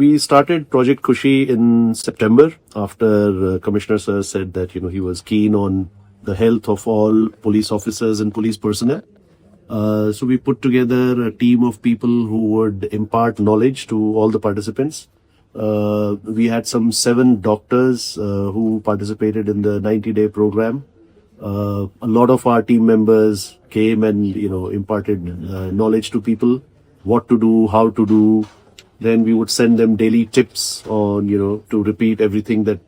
We started Project Kushi in September after Commissioner Sir said that he was keen on the health of all police officers and police personnel. So we put together a team of people who would impart knowledge to all the participants. We had some 7 doctors who participated in the 90-day program. A lot of our team members came and imparted knowledge to people, what to do, how to do. Then we would send them daily tips on to repeat everything that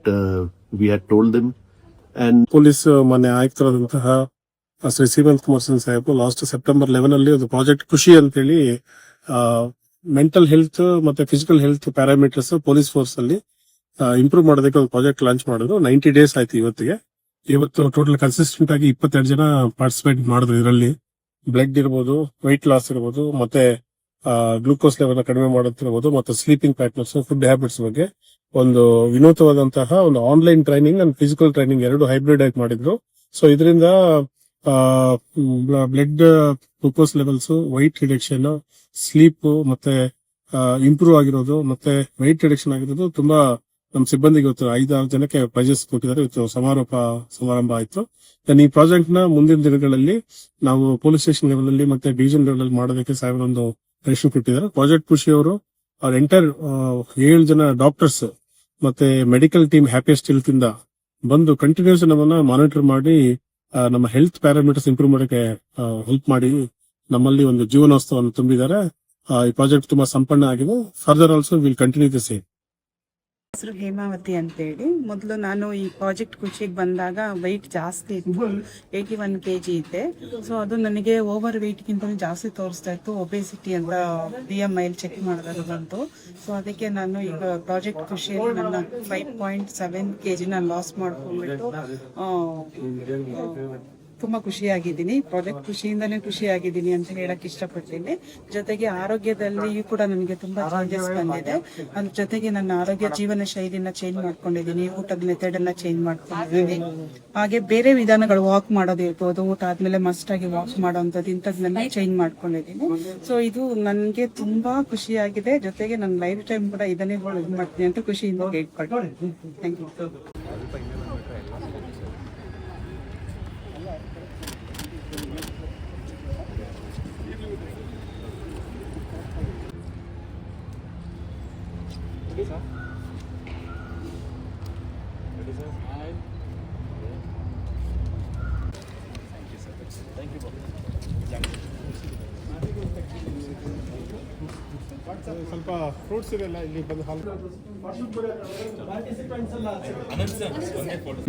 we had told them. And police ಮೊನ್ನೆ ಆಯುಕ್ತರಾದಂತಹ Shri Shrimant Kumar Singh Saheb last September 11 ಅಲ್ಲಿ ಒಂದು project ಖುಷಿ ಅಂತೇಳಿ mental health ಮತ್ತೆ physical health parameters police force ಅಲ್ಲಿ improve ಮಾಡೋದಕ್ಕೆ ಒಂದು project launch ಮಾಡಿದ್ರು. 90 ಡೇಸ್ ಆಯ್ತು ಇವತ್ತಿಗೆ. ಇವತ್ತು ಟೋಟಲ್ ಕನ್ಸಿಸ್ಟೆಂಟ್ ಆಗಿ 22 ಜನ ಪಾರ್ಟಿಸಿಪೇಟ್ ಮಾಡಿದ್ರು. ಇದರಲ್ಲಿ ಬ್ಲಡ್ ಇರ್ಬೋದು, ವೆಯ್ಟ್ ಲಾಸ್ ಇರ್ಬೋದು, ಮತ್ತೆ ಗ್ಲೂಕೋಸ್ ಲೆವೆಲ್ ಕಡಿಮೆ ಮಾಡುತ್ತಿರಬಹುದು, ಮತ್ತೆ ಸ್ಲೀಪಿಂಗ್ ಪ್ಯಾಟರ್ನ್ಸ್, ಫುಡ್ ಹ್ಯಾಬಿಟ್ಸ್ ಬಗ್ಗೆ ಒಂದು ವಿನೂತವಾದಂತಹ ಒಂದು online training and physical training ಎರಡು ಹೈಬ್ರಿಡ್ ಆಗಿ ಮಾಡಿದ್ರು. ಸೊ ಇದರಿಂದ blood glucose levels, white reduction, sleep ಮತ್ತೆ ಇಂಪ್ರೂವ್ ಆಗಿರೋದು, ಮತ್ತೆ ವೈಟ್ ರಿಡಕ್ಷನ್ ಆಗಿರೋದು ತುಂಬಾ ನಮ್ಮ ಸಿಬ್ಬಂದಿಗೆ ಇವತ್ತು 5-6 ಜನಕ್ಕೆ ಪ್ರೈಸಸ್ ಕೊಟ್ಟಿದ್ದಾರೆ. ಇವತ್ತು ಸಮಾರಂಭ ಆಯ್ತು. ಈ ಪ್ರಾಜೆಕ್ಟ್ ನ ಮುಂದಿನ ದಿನಗಳಲ್ಲಿ ನಾವು ಪೊಲೀಸ್ ಸ್ಟೇಷನ್ ಲೆವೆಲ್ ಅಲ್ಲಿ ಮತ್ತೆ ಡಿವಿಷನ್ ಲೆವೆಲ್ ಅಲ್ಲಿ ಮಾಡೋದಕ್ಕೆ ಸಾಹೇಬ್ ಒಂದು ಡೈರೆಕ್ಷನ್ ಕೊಟ್ಟಿದ್ದಾರೆ. ಪ್ರಾಜೆಕ್ಟ್ ಖುಷಿ ಅವರು ಅವ್ರ ಎಂಟೈರ್ 7 ಜನ ಡಾಕ್ಟರ್ಸ್ ಮತ್ತೆ ಮೆಡಿಕಲ್ ಟೀಮ್ ಹ್ಯಾಪಿಯೆಸ್ಟ್ ಹೆಲ್ತ್ ಇಂದ ಬಂದು ಕಂಟಿನ್ಯೂಸ್ ನಮ್ಮನ್ನ ಮಾನಿಟರ್ ಮಾಡಿ ನಮ್ಮ ಹೆಲ್ತ್ ಪ್ಯಾರಾಮೀಟರ್ಸ್ ಇಂಪ್ರೂವ್ ಮಾಡಕ್ಕೆ ಹೆಲ್ಪ್ ಮಾಡಿ ನಮ್ಮಲ್ಲಿ ಒಂದು ಜೀವನೋತ್ಸವವನ್ನು ತುಂಬಿದ್ದಾರೆ. ಈ ಪ್ರಾಜೆಕ್ಟ್ ತುಂಬಾ ಸಂಪನ್ನ ಆಗಿದೆ. Further also will continue the same. ಹೆಸರು ಹೇಮಾವತಿ ಅಂತೇಳಿ. ಮೊದಲು ನಾನು ಈ ಪ್ರಾಜೆಕ್ಟ್ ಖುಷಿಗೆ ಬಂದಾಗ ವೆಯ್ಟ್ ಜಾಸ್ತಿ ಇತ್ತು, 81 kg ಇದ್ದೆ. ಸೊ ಅದು ನನಗೆ ಓವರ್ ವೆಯ್ಟ್ಗಿಂತ ಜಾಸ್ತಿ ತೋರಿಸ್ತಾ ಇತ್ತು. ಒಬೆಸಿಟಿ ಅಂತ BMI ಚೆಕ್ ಮಾಡಿದಾಗ ಬಂತು. ಸೊ ಅದಕ್ಕೆ ನಾನು ಈಗ ಪ್ರಾಜೆಕ್ಟ್ ಖುಷಿಯಲ್ಲಿ ನನ್ನ 5.7 kg ಲಾಸ್ ಮಾಡ್ಕೊಂಡ್ಬಿಟ್ಟು ತುಂಬಾ ಖುಷಿಯಾಗಿದ್ದೀನಿ. ಪ್ರಾಜೆಕ್ಟ್ ಖುಷಿಯಿಂದನೇ ಖುಷಿಯಾಗಿದ್ದೀನಿ ಅಂತ ಹೇಳಕ್ ಇಷ್ಟಪಡ್ತೀನಿ. ಜೊತೆಗೆ ಆರೋಗ್ಯದಲ್ಲಿ ಕೂಡ ನನಗೆ ತುಂಬಾ ಚೇಂಜಸ್ ಬಂದಿದೆ. ಅದ್ರ ಜೊತೆಗೆ ನನ್ನ ಆರೋಗ್ಯ ಜೀವನ ಶೈಲಿನ ಚೇಂಜ್ ಮಾಡ್ಕೊಂಡಿದ್ದೀನಿ, ಊಟದ ಮೆಥಡ್ ಅನ್ನ ಚೇಂಜ್ ಮಾಡ್ಕೊಂಡಿದ್ದೀನಿ. ಹಾಗೆ ಬೇರೆ ವಿಧಾನಗಳು ವಾಕ್ ಮಾಡೋದು ಇರ್ಬೋದು, ಊಟ ಆದ್ಮೇಲೆ ಮಸ್ಟ್ ಆಗಿ ವಾಕ್ ಮಾಡೋಂಥದ್ದು ಇಂಥದ್ನೆಲ್ಲ ಚೇಂಜ್ ಮಾಡ್ಕೊಂಡಿದ್ದೀನಿ. ಸೊ ಇದು ನನಗೆ ತುಂಬಾ ಖುಷಿಯಾಗಿದೆ. ಜೊತೆಗೆ ನನ್ನ ಲೈಫ್ ಟೈಮ್ ಕೂಡ ಇದನ್ನೇ ಮಾಡ್ತೀನಿ ಅಂತ ಖುಷಿಯಿಂದ ಹೇಳ್ಕೊಳ್ತೀನಿ. Thank you. ಸ್ವಲ್ಪ ಫ್ರೂಟ್ಸ್ ಇದೆಲ್ಲ ಇಲ್ಲಿ ಬಂದು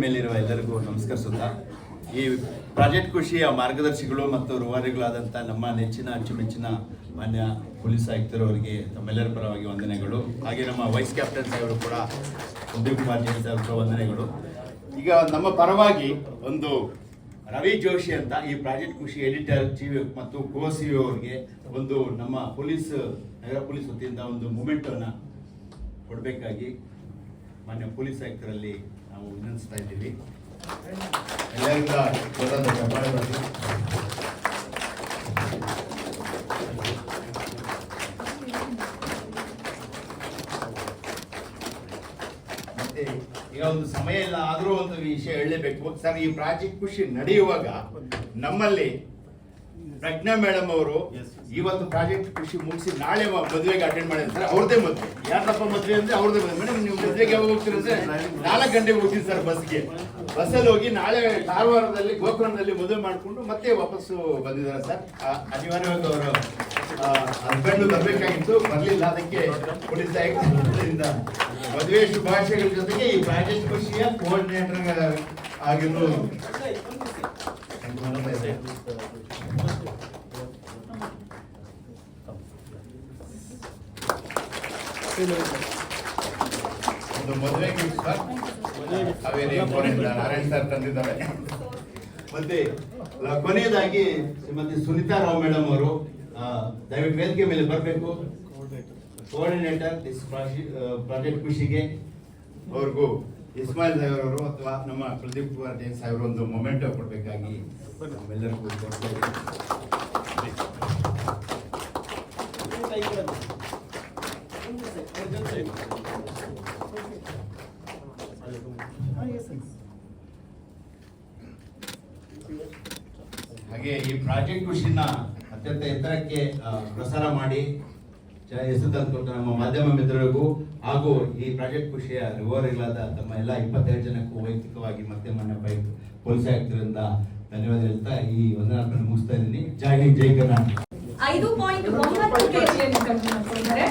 ಮೇಲಿರುವ ಎಲ್ಲರಿಗೂ ನಮಸ್ಕರಿಸುತ್ತಾ, ಈ ಪ್ರಾಜೆಕ್ಟ್ ಖುಷಿಯ ಮಾರ್ಗದರ್ಶಿಗಳು ಮತ್ತು ರೂವಾರಿಗಳಾದಂಥ ನಮ್ಮ ನೆಚ್ಚಿನ ಅಚ್ಚುಮೆಚ್ಚಿನ ಮಾನ್ಯ ಪೊಲೀಸ್ ಆಯುಕ್ತರವರಿಗೆ ತಮ್ಮೆಲ್ಲರ ಪರವಾಗಿ ವಂದನೆಗಳು. ಹಾಗೆ ನಮ್ಮ ವೈಸ್ ಕ್ಯಾಪ್ಟನ್ ಸಾಹೇಬರು ಕೂಡ ಸಂದೀಪ್ ಕುಮಾರ್ ಜೈನ್ ಸಾಹೇಬರು ವಂದನೆಗಳು. ಈಗ ನಮ್ಮ ಪರವಾಗಿ ಒಂದು ರವಿ ಜೋಶಿ ಅಂತ ಈ ಪ್ರಾಜೆಕ್ಟ್ ಖುಷಿ ಎಡಿಟರ್, ಚೀಫ್ ಮತ್ತು co-CEO ಅವರಿಗೆ ಒಂದು ನಮ್ಮ ನಗರ ಪೊಲೀಸ್ ವತಿಯಿಂದ ಒಂದು ಮೂಮೆಂಟ್ ಅನ್ನ ಕೊಡಬೇಕಾಗಿ ಮಾನ್ಯ ಪೊಲೀಸ್ ಆಯುಕ್ತರಲ್ಲಿ ನಾವು ವಿನಂತಿಸ್ತಾ ಇದ್ದೀವಿ. ಎಲ್ಲರಿಂದ ಮತ್ತೆ ಈಗ ಒಂದು ಸಮಯ ಇಲ್ಲ, ಆದರೂ ಒಂದು ವಿಷಯ ಹೇಳಲೇಬೇಕು ಸರ್. ಈ ಪ್ರಾಜೆಕ್ಟ್ ಖುಷಿ ನಡೆಯುವಾಗ ನಮ್ಮಲ್ಲಿ ಪ್ರಜ್ಞಾ ಮೇಡಮ್ ಅವರು ಇವತ್ತು ಪ್ರಾಜೆಕ್ಟ್ ಖುಷಿ ಮುಗಿಸಿ ನಾಳೆ ಮದುವೆಗೆ ಅಟೆಂಡ್ ಮಾಡಿದ್ರೆ ಅವ್ರದೇ ಮದುವೆ. ಯಾರಪ್ಪ ಮದುವೆ ಅಂದ್ರೆ ಅವ್ರದೇ ಮದುವೆ. ಮೇಡಮ್ ನೀವು ಮದುವೆಗೆ ಯಾವಾಗ ಹೋಗ್ತೀರಿ ಅಂದ್ರೆ 4 ಗಂಟೆಗೆ ಹೋಗ್ತೀನಿ ಸರ್ ಬಸ್ಸಲ್ಲಿ ಹೋಗಿ ನಾಳೆ ಕಾರವಾರದಲ್ಲಿ ಗೋಕರ್ಣದಲ್ಲಿ ಮದುವೆ ಮಾಡಿಕೊಂಡು ಮತ್ತೆ ವಾಪಸ್ಸು ಬಂದಿದ್ದಾರೆ ಸರ್. ಅನಿವಾರ್ಯವಾಗಿ ಅವರು ಹಸ್ಬೆಂಡ್ ಬರಬೇಕಾಗಿತ್ತು, ಬರಲಿಲ್ಲ. ಅದಕ್ಕೆ ಪೊಲೀಸ್ ಆಯುಕ್ತರಿಂದ ಮದುವೆ ಶುಭಾಶಯಗಳ ಜೊತೆಗೆ ಈ ಪ್ರಾಜೆಕ್ಟ್ ಖುಷಿಯ ಕೋಆರ್ಡಿನೇಟರ್ ಆಗಿರೋ ಒಂದು ಮದುವೆ gift sir, Haveri Narayan sir ತಂದಿದ್ದಾರೆ. ಮತ್ತೆ ಕೊನೆಯದಾಗಿ ಶ್ರೀಮತಿ ಸುನೀತಾ ರಾವ್ ಮೇಡಮ್ ಅವರು ದಯವಿಟ್ಟು ವೇದಿಕೆ ಮೇಲೆ ಬರಬೇಕು. ಕೋಆರ್ಡಿನೇಟರ್ ಪ್ರಾಜೆಕ್ಟ್ ಖುಷಿಗೆ ಅವ್ರಿಗೂ ಇಸ್ಮಾಯಿಲ್ ಸಾಹೇಬ್ರವರು ಅಥವಾ ನಮ್ಮ ಪ್ರದೀಪ್ ಕುಮಾರ್ ಜೈನ್ ಸಾಹೇಬ್ರು ಒಂದು ಮೊಮೆಂಟೋ ಕೊಡಬೇಕಾಗಿ ನಮ್ಮೆಲ್ಲರಿಗೂ ಕೋರ್ತಾ ಇದ್ದೀವಿ. ಹಾಗೆ ಈ ಪ್ರಾಜೆಕ್ಟ್ ಖುಷಿನ ಅತ್ಯಂತ ಎತ್ತರಕ್ಕೆ ಪ್ರಸಾರ ಮಾಡಿ ಹೆಸರು ತಂದುಕೊಟ್ಟ ನಮ್ಮ ಮಾಧ್ಯಮ ಮಿತ್ರರಿಗೂ ಹಾಗೂ ಈ ಪ್ರಾಜೆಕ್ಟ್ ಖುಷಿಯ ರಿವರ್ಗಳಾದ ತಮ್ಮ ಎಲ್ಲ 22 ಜನಕ್ಕೂ ವೈಯಕ್ತಿಕವಾಗಿ ಮತ್ತೆ ಮೊನ್ನೆ ಪೊಲೀಸ್ ಆಯುಕ್ತರಿಂದ ಧನ್ಯವಾದ ಹೇಳ್ತಾ ಈ ವಂದನಾರ್ಪಣೆ ಮುಗಿಸ್ತಾ ಇದ್ದೀನಿ. ಜೈ ಹಿಂದ್, ಜೈ ಕರ್ನಾಟಕ. 5.9 ಕೆಜಿಯನ್ನು ಕಡಿಮೆ ಮಾಡ್ಕೊಂಡಿದ್ದಾರೆ.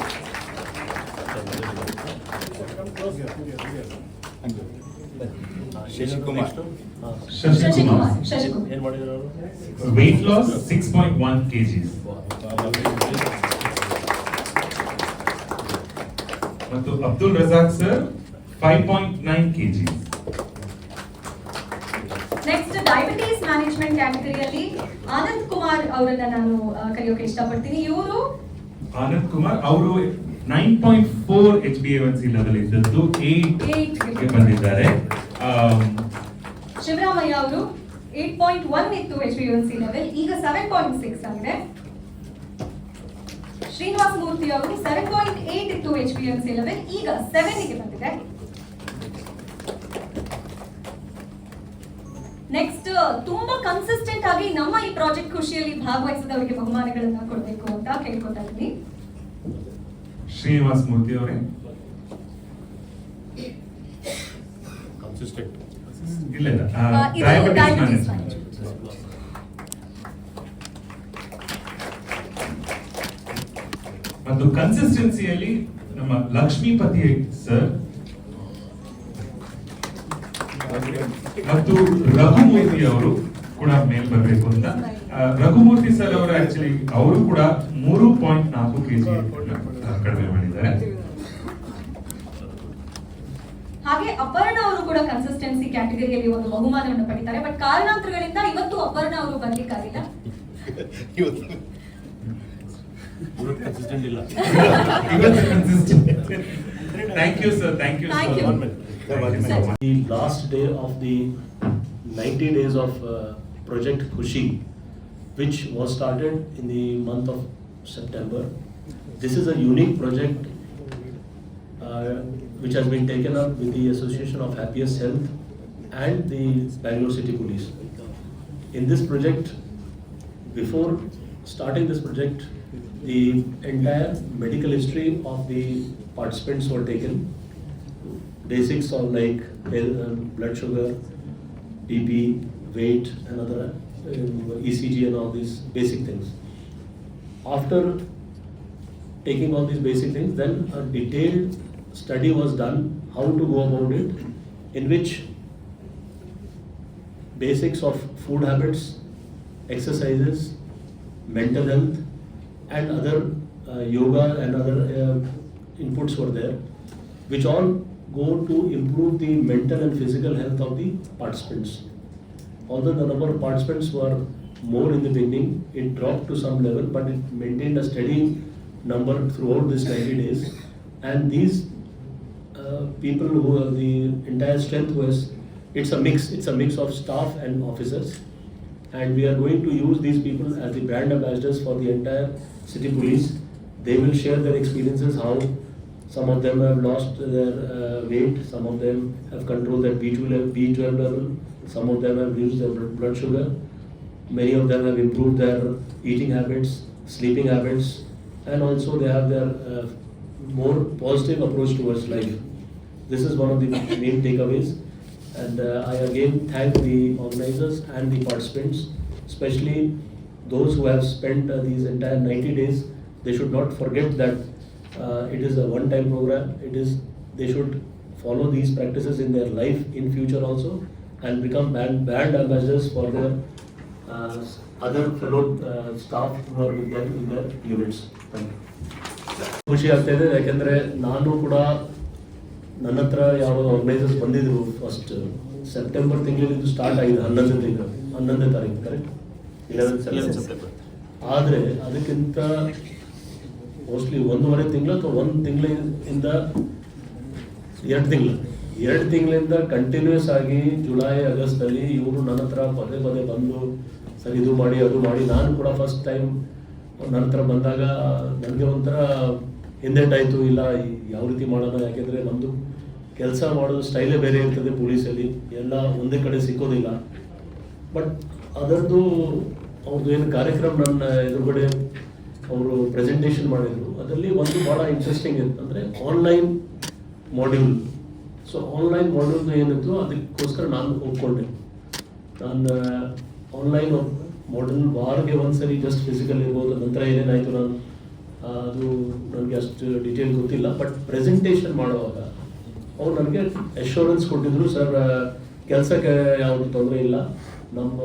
ಶಶಿಕುಮಾರ್ weight loss 6.1 kgs ಮತ್ತು Abdul Razak sir 5.9 kgs. Next diabetes management ಕ್ಯಾಟಗರಿಯಲ್ಲಿ ಆನಂದ್ ಕುಮಾರ್ ಅವರನ್ನ ನಾನು ಕರೆಯೋಕೆ ಇಷ್ಟಪಡ್ತೀನಿ. ಇವರು ಆನಂದ್ ಕುಮಾರ್ ಅವರು 9.4 HbA1c ಲೆವೆಲ್ ಇದ್ದದ್ದು 8 ಗೆ ಬಂದಿದ್ದಾರೆ. ಶಿವರಾಮಯ್ಯ ಅವರು 8.1 ಇತ್ತು HbA1c ಲೆವೆಲ್, ಈಗ 7.6 ಆಗಿದೆ. ಶ್ರೀನಿವಾಸ ಮೂರ್ತಿ ಅವರು 7.8 ಇತ್ತು HbA1c ಲೆವೆಲ್, ಈಗ 7 ಗೆ ಬಂದಿದೆ. ನೆಕ್ಸ್ಟ್ ತುಂಬಾ ಕನ್ಸಿಸ್ಟೆಂಟ್ ಆಗಿ ನಮ್ಮ ಈ ಪ್ರಾಜೆಕ್ಟ್ ಖುಷಿಯಲ್ಲಿ ಭಾಗವಹಿಸಿದವರಿಗೆ ಬಹುಮಾನಗಳನ್ನ ಕೊಡಬೇಕು ಅಂತ ಕೇಳ್ಕೊತಾ ಇದ್ದೀನಿ. ಶ್ರೀನಿವಾಸ್ ಮೂರ್ತಿ ಅವರೇ ಇಲ್ಲ ಇದು ಡಯಾಬಿಟಿಸ್ ಡಯಾಬಿಟೀಸ್ ಮ್ಯಾನೇಜ್ಮೆಂಟ್ ಮತ್ತು ಕನ್ಸಿಸ್ಟೆನ್ಸಿಯಲ್ಲಿ ನಮ್ಮ ಲಕ್ಷ್ಮೀಪತಿ ಸರ್ ಮತ್ತು ರಘುಮೂರ್ತಿ ಅವರು ಕೂಡ ಮೇಲ್ ಬರಬೇಕು ಅಂತ. ರಘುಮೂರ್ತಿ ಸರ್ ಅವರು ಆಕ್ಚುಲಿ ಅವರು ಕೂಡ 3.4 kg ಕಡಿಮೆ ಮಾಡಿದ್ದಾರೆ. ಹಾಗೆ ಅಪರ್ಣ ಅವರು ಕೂಡ ಕನ್ಸಿಸ್ಟೆನ್ಸಿ ಕ್ಯಾಟಗರಿಯಲ್ಲಿ ಒಂದು ಬಹುಮಾನವನ್ನು ಪಡಿತಾರೆ. ಬಟ್ ಕಾರಣಾಂತರಗಳಿಂದ ಇವತ್ತು ಅಪರ್ಣ ಅವರು ಬರ್ಲಿಕ್ಕಾಗಿಲ್ಲ. Thank you sir, thank you Thank you. The last day of the 90 days of Project Khushi, which was started in the month of September. This is a unique project which has been taken up with the Association of Happiest Health and the Bangalore City Police. In this project, before starting this project, the entire medical history of the participants were taken. Basics of like blood sugar, BP, weight, and other ECG and all these basic things. After taking all these basic things, then a detailed study was done how to go about it, in which basics of food habits, exercises, mental health, and other yoga and other inputs were there, which all go to improve the mental and physical health of the participants. Although the number of participants were more in the beginning, it dropped to some level, but it maintained a steady number throughout this 90 days. And these people who are the entire strength was, it's a mix of staff and officers. And we are going to use these people as the brand ambassadors for the entire city police. They will share their experiences, how some of them have lost their weight, some of them have controlled their B12 level, some of them have reduced their blood sugar, many of them have improved their eating habits, sleeping habits, and also they have their more positive approach towards life. This is one of the main takeaways, and I again thank the organizers and the participants, especially those who have spent these entire 90 days. They should not forget that it is a one-time program. They should follow these practices in their life in future also, and become brand ambassadors for their other fellow staff who are with them in their units. Thank you. ಖುಷಿ ಆಗ್ತಾ ಇದೆ, ಯಾಕೆಂದರೆ ನಾನು ಕೂಡ ನನ್ನ ಹತ್ರ ಯಾವ organisers ಬಂದಿದ್ರು ಫಸ್ಟ್ ಸೆಪ್ಟೆಂಬರ್ ತಿಂಗಳಲ್ಲಿ ಸ್ಟಾರ್ಟ್ ಆಗಿದೆ, 11ನೇ ತಾರೀಕು ಕರೆಕ್ಟ್, 11 ಸೆಪ್ಟೆಂಬರ್. ಆದರೆ ಅದಕ್ಕಿಂತ ಮೋಸ್ಟ್ಲಿ 1.5 ತಿಂಗಳು ಅಥವಾ 1 ತಿಂಗಳಿಂದ 2 ತಿಂಗಳಿಂದ ಕಂಟಿನ್ಯೂಸ್ ಆಗಿ ಜುಲೈ ಆಗಸ್ಟಲ್ಲಿ ಇವರು ನನ್ನ ಹತ್ರ ಪದೇ ಬಂದು ಸರ್ ಇದು ಮಾಡಿ ಅದು ಮಾಡಿ. ನಾನು ಕೂಡ ಫಸ್ಟ್ ಟೈಮ್ ನನ್ನ ಹತ್ರ ಬಂದಾಗ ನನಗೆ ಒಂಥರ ಹಿಂದೆಂಟಾಯಿತು ಇಲ್ಲ ಯಾವ ರೀತಿ ಮಾಡೋಣ, ಯಾಕೆಂದರೆ ನಮ್ಮದು ಕೆಲಸ ಮಾಡೋದು ಸ್ಟೈಲೇ ಬೇರೆ ಇರ್ತದೆ ಪೊಲೀಸಲ್ಲಿ, ಎಲ್ಲ ಒಂದೇ ಕಡೆ ಸಿಕ್ಕೋದಿಲ್ಲ. ಬಟ್ ಅದರದ್ದು ಅವ್ರದ್ದು ಏನು ಕಾರ್ಯಕ್ರಮ ನನ್ನ ಎದುರುಗಡೆ ಅವರು ಪ್ರೆಸೆಂಟೇಷನ್ ಮಾಡಿದರು, ಅದರಲ್ಲಿ ಒಂದು ಭಾಳ ಇಂಟ್ರೆಸ್ಟಿಂಗ್ ಇತ್ತು, ಅಂದರೆ online module. So online module ಏನಿತ್ತು ಅದಕ್ಕೋಸ್ಕರ ನಾನು ಒಪ್ಕೊಂಡೆ. ನಾನು ಆನ್ಲೈನ್ ಮಾಡ್ಯೂಲ್ ವಾರಕ್ಕೆ ಒಂದ್ಸರಿ ಜಸ್ಟ್ ಫಿಸಿಕಲ್ ಇರ್ಬೋದು, ನಂತರ ಏನೇನಾಯಿತು ನಾನು ಅದು ನನಗೆ ಅಷ್ಟು ಡೀಟೇಲ್ ಗೊತ್ತಿಲ್ಲ. ಬಟ್ ಪ್ರೆಸೆಂಟೇಷನ್ ಮಾಡುವಾಗ ಅವ್ರು ನನಗೆ ಅಶ್ಯೂರೆನ್ಸ್ ಕೊಟ್ಟಿದ್ರು, ಸರ್ ಕೆಲಸಕ್ಕೆ ಯಾವುದು ತೊಂದರೆ ಇಲ್ಲ, ನಮ್ಮ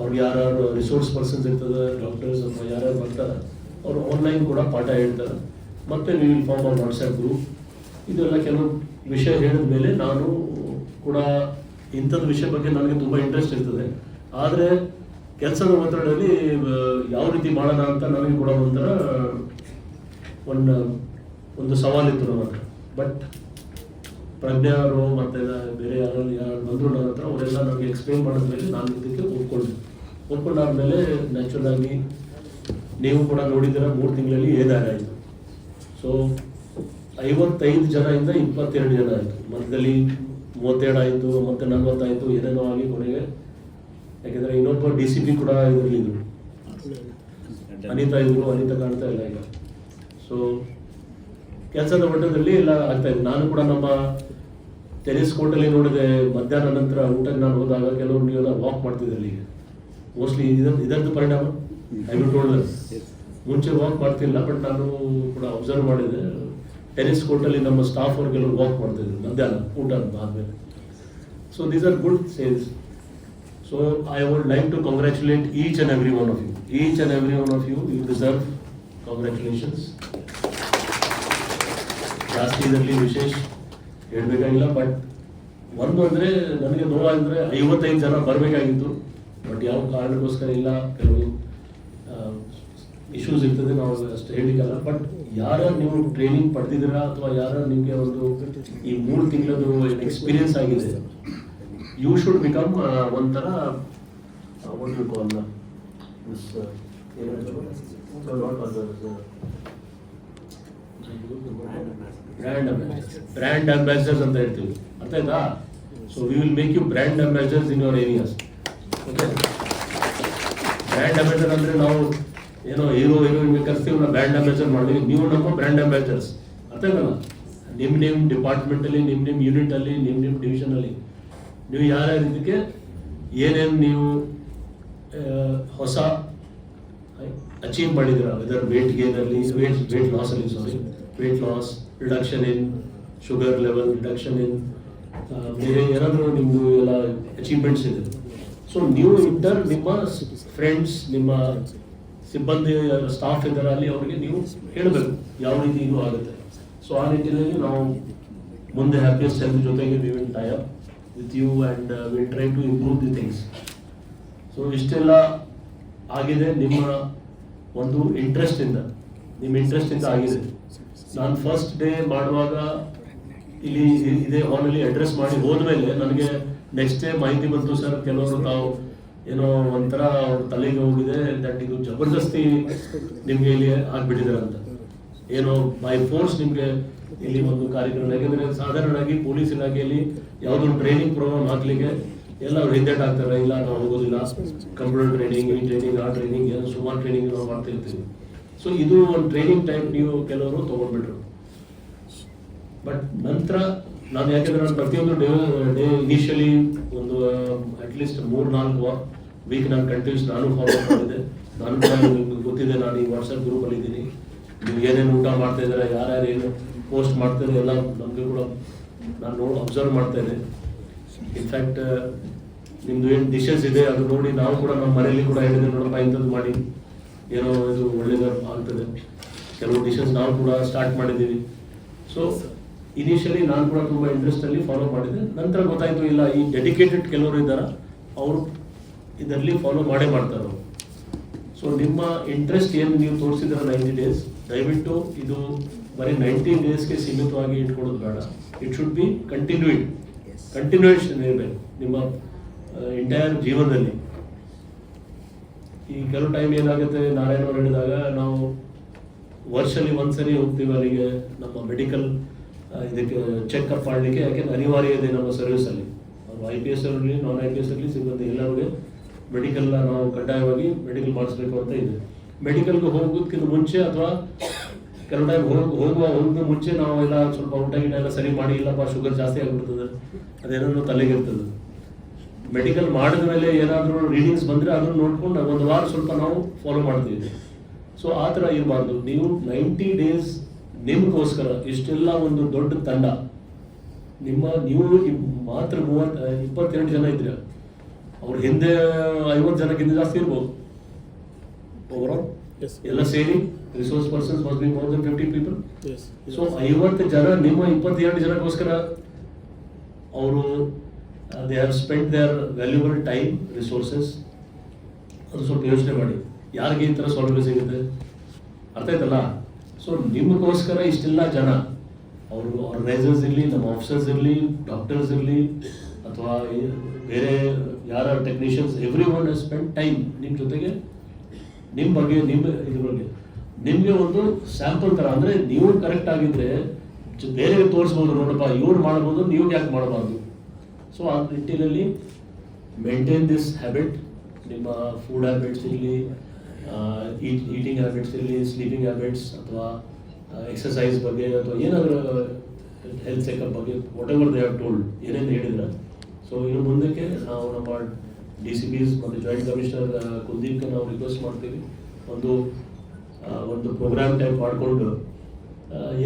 ಅವ್ರಿಗೆ ಯಾರು ರಿಸೋರ್ಸ್ ಪರ್ಸನ್ಸ್ ಇರ್ತದೆ, ಡಾಕ್ಟರ್ಸ್ ಅಥವಾ ಯಾರ್ಯಾರು ಬರ್ತಾರೆ ಅವರು ಆನ್ಲೈನ್ ಕೂಡ ಪಾಠ ಹೇಳ್ತಾರೆ, ಮತ್ತು ವಿ ವಿಲ್ ಫಾರ್ಮ್ ಅವ್ರ ವಾಟ್ಸ್ಆ್ಯಪ್ ಗ್ರೂಪ್. ಇದೆಲ್ಲ ಕೆಲವು ವಿಷಯ ಹೇಳಿದ ಮೇಲೆ ನಾನು ಕೂಡ ಇಂಥದ್ದು ವಿಷಯ ಬಗ್ಗೆ ನನಗೆ ತುಂಬ ಇಂಟ್ರೆಸ್ಟ್ ಇರ್ತದೆ. ಆದರೆ ಕೆಲಸದ ಒತ್ತಡದಲ್ಲಿ ಯಾವ ರೀತಿ ಮಾಡೋಣ ಅಂತ ನನಗೆ ಕೂಡ ಒಂಥರ ಒಂದು ಸವಾಲಿತ್ತು ನಮ್ಮ ಹತ್ರ. ಬಟ್ ಪ್ರಜ್ಞಾ ಅವರು ಮತ್ತು ಬೇರೆ ಯಾರು ಬಂದರು ನನ್ನ ಹತ್ರ, ಅವರೆಲ್ಲ ನನಗೆ ಎಕ್ಸ್ಪ್ಲೇನ್ ಮಾಡಿದ್ಮೇಲೆ ನಾನು ಇದಕ್ಕೆ ಒಪ್ಕೊಂಡಾದ್ಮೇಲೆ ನ್ಯಾಚುರಲ್ ಆಗಿ ನೀವು ಕೂಡ ನೋಡಿದ್ದೀರ 3 ತಿಂಗಳಲ್ಲಿ ಏನಾಗಾಯಿತು. ಸೊ 55 ಜನದಿಂದ 22 ಜನ ಆಯಿತು, ಮಧ್ಯದಲ್ಲಿ 37 ಆಯಿತು, ಮತ್ತೆ 40 ಆಯಿತು, ಏನೇನೋ ಆಗಿ ಕೊನೆಗೆ, ಯಾಕೆಂದರೆ ಇನ್ನೊಬ್ಬ DCP ಕೂಡ ಇದರಲ್ಲಿದ್ದರು, ಅನಿತಾ ಇದ್ರು, ಅನಿತಾ ಕಾಣ್ತಾ ಇಲ್ಲ ಈಗ. ಸೊ ಕೆಲಸದ ಮಟ್ಟದಲ್ಲಿ ಎಲ್ಲ ಆಗ್ತಾ ಇದೆ. ನಾನು ಕೂಡ ನಮ್ಮ ಟೆನಿಸ್ ಕೋರ್ಟಲ್ಲಿ ನೋಡಿದೆ, ಮಧ್ಯಾಹ್ನ ನಂತರ ಊಟಕ್ಕೆ ನಾನು ಹೋದಾಗ ಕೆಲವರು ನೀವೆಲ್ಲ ವಾಕ್ ಮಾಡ್ತಿದ್ದೆ ಅಲ್ಲಿಗೆ. ಮೋಸ್ಟ್ಲಿ ಇದರದ್ದು ಪರಿಣಾಮ ಐ ವಿಲ್ ಟೋಲ್ಡ್ ದಟ್. ಮುಂಚೆ ವಾಕ್ ಮಾಡ್ತಿಲ್ಲ, ಬಟ್ ನಾನು ಕೂಡ ಅಬ್ಸರ್ವ್ ಮಾಡಿದೆ, ಟೆನಿಸ್ ಕೋರ್ಟಲ್ಲಿ ನಮ್ಮ ಸ್ಟಾಫ್ ಅವ್ರು ಕೆಲವರು ವಾಕ್ ಮಾಡ್ತಿದ್ರು ಮಧ್ಯಾಹ್ನ ಊಟ ಆದಮೇಲೆ. So these are good sales. So I would like to congratulate each and every one of you. Each and every one of you, you deserve congratulations. ಜಾಸ್ತಿ ಇದರಲ್ಲಿ ವಿಶೇಷ ಹೇಳಬೇಕಾಗಿಲ್ಲ. ಬಟ್ ಒಂದು ಅಂದರೆ ನನಗೆ ನೋವಾದರೆ 55 ಜನ ಬರಬೇಕಾಗಿತ್ತು, ಬಟ್ ಯಾವ ಕಾರಣಕ್ಕೋಸ್ಕರ ಇಲ್ಲ, ಕೆಲವು ಇಶ್ಯೂಸ್ ಇರ್ತದೆ, ನಾವು ಅಷ್ಟು ಹೇಳಿಕಲ್ಲ. ಬಟ್ ಯಾರು ನೀವು ಟ್ರೈನಿಂಗ್ ಪಡೆದಿದ್ದೀರಾ ಅಥವಾ ಯಾರು ನಿಮಗೆ ಒಂದು ಈ 3 ತಿಂಗಳದ್ದು ಎಕ್ಸ್ಪೀರಿಯನ್ಸ್ ಆಗಿದೆ, ಯು ಶುಡ್ ಬಿಕಮ್ ಒಂಥರ ಬ್ರ್ಯಾಂಡ್ ಅಂಬಾಸಿಡರ್ಸ್ ಅಂತ ಹೇಳ್ತೀವಿ, ಅರ್ಥ ಆಯ್ತಾ? So we will make you brand ambassadors in your areas. Okay, brand ambassador ಅಂದರೆ ನಾವು ಏನೋ ಹೀರೋಯಿನ್ ಕರ್ಸ್ತೀವಿ, ನಾವು ಬ್ರ್ಯಾಂಡ್ ಅಂಬಾಸಿಡರ್ ಮಾಡಿದ್ವಿ, ನೀವು ನಮ್ಮ ಬ್ರ್ಯಾಂಡ್ ಅಂಬಾಸಿಡರ್ಸ್, ಅರ್ಥ ಆಯ್ತಲ್ಲ? ನಿಮ್ಮ ಡಿಪಾರ್ಟ್ಮೆಂಟಲ್ಲಿ, ನಿಮ್ಮ ಯೂನಿಟಲ್ಲಿ, ನಿಮ್ಮ ಡಿವಿಷನಲ್ಲಿ ನೀವು ಯಾರ್ಯಾರು ಇದಕ್ಕೆ ಏನೇನು ನೀವು ಹೊಸ ಅಚೀವ್ ಮಾಡಿದ್ದೀರಾ, ವೆದರ್ ವೇಟ್ ಗೇನಲ್ಲಿ, ವೇಟ್ ಲಾಸಲ್ಲಿ, weight loss, reduction in sugar level, reduction in ಬೇರೆ ಏನಾದರೂ ನಿಮ್ಮದು ಎಲ್ಲ ಅಚೀವ್ಮೆಂಟ್ಸ್ ಇದೆ. ಸೊ ನೀವು ನಿಮ್ಮ ಫ್ರೆಂಡ್ಸ್, ನಿಮ್ಮ ಸಿಬ್ಬಂದಿ ಸ್ಟಾಫ್ ಇದ್ದಾರೆ ಅಲ್ಲಿ, ಅವರಿಗೆ ನೀವು ಹೇಳಬೇಕು ಯಾವ ರೀತಿ ಇದು ಆಗುತ್ತೆ. ಸೊ ಆ ನಿಟ್ಟಿನಲ್ಲಿ ನಾವು ಮುಂದೆ ಹ್ಯಾಪಿಯೆಸ್ಟ್ ಹೆಲ್ತ್ ಜೊತೆಗೆ we will tie up with you and will try to improve the things. So ಇಷ್ಟೆಲ್ಲ ಆಗಿದೆ ನಿಮ್ಮ ಒಂದು ಇಂಟ್ರೆಸ್ಟಿಂದ ಆಗಿದೆ. ನಾನು ಫಸ್ಟ್ ಡೇ ಮಾಡುವಾಗ ಇಲ್ಲಿ ಇದೇ ಹಾಲಲ್ಲಿ ಅಡ್ರೆಸ್ ಮಾಡಿ ಹೋದ್ಮೇಲೆ ನನಗೆ ನೆಕ್ಸ್ಟ್ ಡೇ ಮಾಹಿತಿ ಬಂತು, ಸರ್ ಕೆಲವರು ತಾವು ಏನೋ ಒಂಥರ ಅವ್ರ ತಲೆಗೆ ಹೋಗಿದೆ, ದಟ್ ಇದು ಜಬರ್ದಸ್ತಿ ನಿಮಗೆ ಇಲ್ಲಿ ಆಗ್ಬಿಟ್ಟಿದ್ದಾರೆ ಅಂತ, ಏನೋ ಬೈ ಫೋರ್ಸ್ ನಿಮಗೆ ಇಲ್ಲಿ ಒಂದು ಕಾರ್ಯಕ್ರಮ. ಯಾಕೆಂದರೆ ಸಾಧಾರಣವಾಗಿ ಪೊಲೀಸ್ ಇಲಾಖೆಯಲ್ಲಿ ಯಾವುದೊಂದು ಟ್ರೈನಿಂಗ್ ಪ್ರೋಗ್ರಾಮ್ ಹಾಕ್ಲಿಕ್ಕೆ ಎಲ್ಲ ಅವ್ರು ಹಿಂದೇಟ್ ಆಗ್ತಾರೆ, ಇಲ್ಲ ನಾವು ಹೋಗೋದಿಲ್ಲ, ಕಂಪ್ಯೂಟರ್ ಟ್ರೈನಿಂಗ್, ಈ ಟ್ರೈನಿಂಗ್, ಆ ಟ್ರೈನಿಂಗ್, ಏನೋ ಸುಮಾರು ಟ್ರೈನಿಂಗ್ ನಾವು ಮಾಡ್ತಿರ್ತೀವಿ. ಸೊ ಇದು ಒಂದು ಟ್ರೈನಿಂಗ್ ಟೈಪ್ ನೀವು ಕೆಲವರು ತೊಗೊಂಡ್ಬಿಟ್ರು. ಬಟ್ ನಂತರ ನಾನು, ಯಾಕೆಂದರೆ ನಾನು ಪ್ರತಿಯೊಂದು ಡೇ ಇನಿಷಿಯಲಿ ಒಂದು ಅಟ್ಲೀಸ್ಟ್ 3-4 ವೀಕ್ ನಾನು ಕಂಟಿನ್ಯೂಸ್ ನಾನು ಫಾಲೋ ಮಾಡಿದೆ. ನಾನು ಕೂಡ ನಿಮ್ಗೆ ಗೊತ್ತಿದೆ, ನಾನು ಈ ವಾಟ್ಸಪ್ ಗ್ರೂಪಲ್ಲಿ ಇದ್ದೀನಿ, ನೀವು ಏನೇನು ಊಟ ಮಾಡ್ತಾ ಇದ್ದಾರೆ, ಯಾರ್ಯಾರು ಏನು ಪೋಸ್ಟ್ ಮಾಡ್ತಾರೆ ಎಲ್ಲ ನಮಗೆ ಕೂಡ ನಾನು ಅಬ್ಸರ್ವ್ ಮಾಡ್ತಾ ಇದ್ದೆ. ಇನ್ಫ್ಯಾಕ್ಟ್ ನಿಮ್ಮದು ಏನು ಡಿಶಸ್ ಇದೆ ಅದು ನೋಡಿ ನಾವು ಕೂಡ ನಮ್ಮ ಮನೆಯಲ್ಲಿ ಕೂಡ ಹೇಳಿದೆ, ನೋಡಪ್ಪ ಇಂಥದ್ದು ಮಾಡಿ ಏನೋ ಇದು ಒಳ್ಳೇದು ಆಗ್ತದೆ. ಕೆಲವು ಡಿಶಸ್ ನಾವು ಕೂಡ ಸ್ಟಾರ್ಟ್ ಮಾಡಿದ್ದೀವಿ. ಸೊ ಇನಿಷಿಯಲಿ ನಾನು ಕೂಡ ತುಂಬ ಇಂಟ್ರೆಸ್ಟಲ್ಲಿ ಫಾಲೋ ಮಾಡಿದ್ದೆ. ನಂತರ ಗೊತ್ತಾಯಿತು, ಇಲ್ಲ ಈ ಡೆಡಿಕೇಟೆಡ್ ಕೆಲವರು ಇದ್ದಾರೆ, ಅವರು ಇದರಲ್ಲಿ ಫಾಲೋ ಮಾಡ್ತಾರೆ. ಸೊ ನಿಮ್ಮ ಇಂಟ್ರೆಸ್ಟ್ ಏನು ನೀವು ತೋರಿಸಿದ್ರೆ 90 ಡೇಸ್, ದಯವಿಟ್ಟು ಇದು ಬರೀ 90 ಡೇಸ್ಗೆ ಸೀಮಿತವಾಗಿ ಇಟ್ಕೊಡೋದು ಬೇಡ. ಇಟ್ ಶುಡ್ ಬಿ ಕಂಟಿನ್ಯೂಯೇಷನ್ ಇರಬೇಕು ನಿಮ್ಮ ಎಂಟೈರ್ ಜೀವನದಲ್ಲಿ. ಈ ಕೆಲವು ಟೈಮ್ ಏನಾಗುತ್ತೆ, ನಾರಾಯಣ ಅವರು ಹೇಳಿದಾಗ ನಾವು ವರ್ಷದಲ್ಲಿ ಒಂದ್ಸರಿ ಹೋಗ್ತೀವಿ ಅಲ್ಲಿಗೆ ನಮ್ಮ ಮೆಡಿಕಲ್ ಇದಕ್ಕೆ ಚೆಕ್ಅಪ್ ಮಾಡಲಿಕ್ಕೆ, ಯಾಕೆಂದ್ರೆ ಅನಿವಾರ್ಯ ಇದೆ ನಮ್ಮ ಸರ್ವಿಸಲ್ಲಿ. ಅವರು IPS ಇರಲಿ non-IPS ಇರಲಿ ಸಿಬ್ಬಂದಿ ಎಲ್ಲರಿಗೆ ಮೆಡಿಕಲ್ನ ನಾವು ಕಡ್ಡಾಯವಾಗಿ ಮೆಡಿಕಲ್ ಮಾಡಿಸ್ಬೇಕು ಅಂತ ಇದೆ. ಮೆಡಿಕಲ್ಗೆ ಹೋಗೋದಕ್ಕಿಂತ ಮುಂಚೆ ಅಥವಾ ಕೆಲವು ಟೈಮ್ ಹೋಗುವ ಮುಂಚೆ ನಾವು ಎಲ್ಲ ಸ್ವಲ್ಪ ಊಟ ಗಿಟ ಎಲ್ಲ ಸರಿ ಮಾಡಿ, ಇಲ್ಲಪ್ಪ ಶುಗರ್ ಜಾಸ್ತಿ ಆಗಿಬಿಡ್ತದೆ ಅದೇನಾದ್ರು ತಲೆಗಿರ್ತದೆ. ಮೆಡಿಕಲ್ ಮಾಡಿದ ಮೇಲೆ ಏನಾದರೂ ರೀಡಿಂಗ್ಸ್ ಬಂದರೆ ಅದನ್ನು ನೋಡ್ಕೊಂಡು ಒಂದು ವಾರ ಸ್ವಲ್ಪ ನಾವು ಫಾಲೋ ಮಾಡ್ತೀವಿ. ಸೊ ಆ ಥರ ಇರಬಾರ್ದು. ನೀವು 90 days ನಿಮಗೋಸ್ಕರ ಇಷ್ಟೆಲ್ಲ ಒಂದು ದೊಡ್ಡ ತಂಡ, ನೀವು ಮಾತ್ರ 22 ಜನ ಇದ್ದೀರ, ಅವ್ರ ಹಿಂದೆ 50 ಜನಕ್ಕಿಂತ ಜಾಸ್ತಿ ಇರ್ಬೋದು ಓವರಾಲ್. ಎಲ್ಲ ಸೇರಿ resource persons must be more than 50 people. So 50 ಜನ ನಿಮ್ಮ 22 ಜನಕ್ಕೋಸ್ಕರ ಅವರು they have spend their valuable time, resources. ಅದು ಸ್ವಲ್ಪ ಯೋಚನೆ ಮಾಡಿ, ಯಾರಿಗೆ ಈ ಥರ ಸೌಲಭ್ಯ ಸಿಗುತ್ತೆ, ಅರ್ಥ ಆಯ್ತಲ್ಲ? ಸೊ ನಿಮಗೋಸ್ಕರ ಇಷ್ಟೆಲ್ಲ ಜನ, ಅವರು ಆರ್ಗನೈಸರ್ಸ್ ಇರಲಿ, ನಮ್ಮ ಆಫೀಸರ್ಸ್ ಇರಲಿ, ಡಾಕ್ಟರ್ಸ್ ಇರಲಿ, ಅಥವಾ ಬೇರೆ ಯಾರ technicians, every one has spend time ನಿಮ್ಮ ಜೊತೆಗೆ, ನಿಮ್ಮ ಬಗ್ಗೆ, ನಿಮ್ಮ ಇದ್ರ ಬಗ್ಗೆ ನಿಮಗೆ ಒಂದು ಸ್ಯಾಂಪಲ್ ಥರ. ಅಂದರೆ ನೀವು ಕರೆಕ್ಟ್ ಆಗಿದ್ರೆ ಬೇರೆ ತೋರಿಸ್ಬೋದು, ನೋಡಪ್ಪ ಇವ್ರು ಮಾಡ್ಬೋದು, ನೀವು ಯಾಕೆ ಮಾಡಬಾರ್ದು. ಸೊ ಆ ನಿಟ್ಟಿನಲ್ಲಿ ಮೇಂಟೈನ್ ದಿಸ್ ಹ್ಯಾಬಿಟ್. ನಿಮ್ಮ ಫುಡ್ ಹ್ಯಾಬಿಟ್ಸ್ ಇರಲಿ, ಈಟಿಂಗ್ ಹ್ಯಾಬಿಟ್ಸ್ ಇರಲಿ, ಸ್ಲೀಪಿಂಗ್ ಹ್ಯಾಬಿಟ್ಸ್, ಅಥವಾ ಎಕ್ಸಸೈಸ್ ಬಗ್ಗೆ, ಅಥವಾ ಏನಾದರೂ ಹೆಲ್ತ್ ಚೆಕಪ್ ಬಗ್ಗೆ, what ever they have told, ಏನೇನು ಹೇಳಿದ್ರೆ. ಸೊ ಇನ್ನು ಮುಂದಕ್ಕೆ ನಾವು ನಮ್ಮ DCPs ಮತ್ತು ಜಾಯಿಂಟ್ ಕಮಿಷನರ್ ಕುಲ್ದೀಪ್ಗೆ ನಾವು ರಿಕ್ವೆಸ್ಟ್ ಮಾಡ್ತೀವಿ, ಒಂದು ಪ್ರೋಗ್ರಾಮ್ ಟೈಪ್ ಮಾಡಿಕೊಂಡು